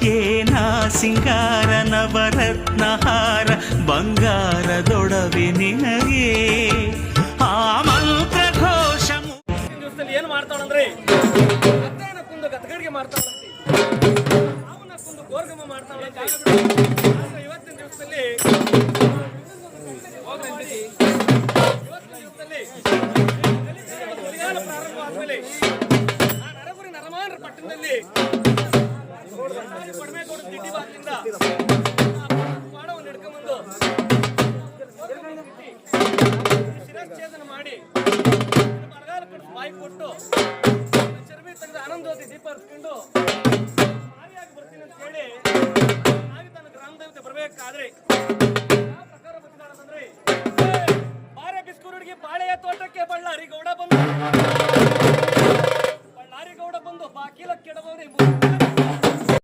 ಏನ ಸಿಂಗಾರ ನವರತ್ನಹಾರ ಬಂಗಾರದೊಡವೆ ನಿನಗೆ ಆ ಮಂತ್ರ ಘೋಷ. ದಿವಸದಲ್ಲಿ ಏನು ಮಾಡ್ತಾಳಂದ್ರೆ ಅತ್ತನ ಕುಂದು ಗತಗಡಿಗೆ ಮಾಡ್ತಾಳಂತೆ, ಅವನ ಕುಂದು ಗೋರ್ಗಮ ಮಾಡ್ತಾಳಂತೆ. ಇವತ್ತಿನ ದಿವಸದಲ್ಲಿ ಪ್ರಾರಂಭ ಆದ್ಮೇಲೆ ಆ ನರಗುರಿ ನರಮಾನರ ಪಟ್ಟಣದಲ್ಲಿ ಕೊಡಮೇಗೌಡ ದಿಡ್ಡಿ ಬಾಗಿಲಿಂದ ಮಾಡವನ್ನು ಹಿಡ್ಕೊಂಡ್ಬಂದು ಶಿರಚ್ಛೇದನ ಮಾಡಿ ಬರಗಾಲ ಕಡಿದು ಬಾಯಿ ಕೊಟ್ಟು ಚರ್ಬಿ ತೆಗೆದು ಆನಂದೋದಿ ದೀಪ ಹರಿಸ್ಕೊಂಡು ಮಾರಿಯಾಗಿ ಬರ್ತೀನಿ ಅಂತ ಹೇಳಿ ಆಗಿ ತನ್ನ ಗ್ರಾಮ ದೇವತೆ ಬರಬೇಕಾದ್ರೆ ಯಾವ ಪ್ರಕಾರ ಬರ್ತಿದ್ದಾಳಂದ್ರೆ ಬಾರೆ ಬಿಸ್ಕೂರುಡಿಗೆ ಬಾಳೆಯ ತೋಟಕ್ಕೆ ಬಳ್ಳಾರಿ ಗೌಡ ಬಂದು ಬಾಕೀಲ ಕೆಡಬಹುದು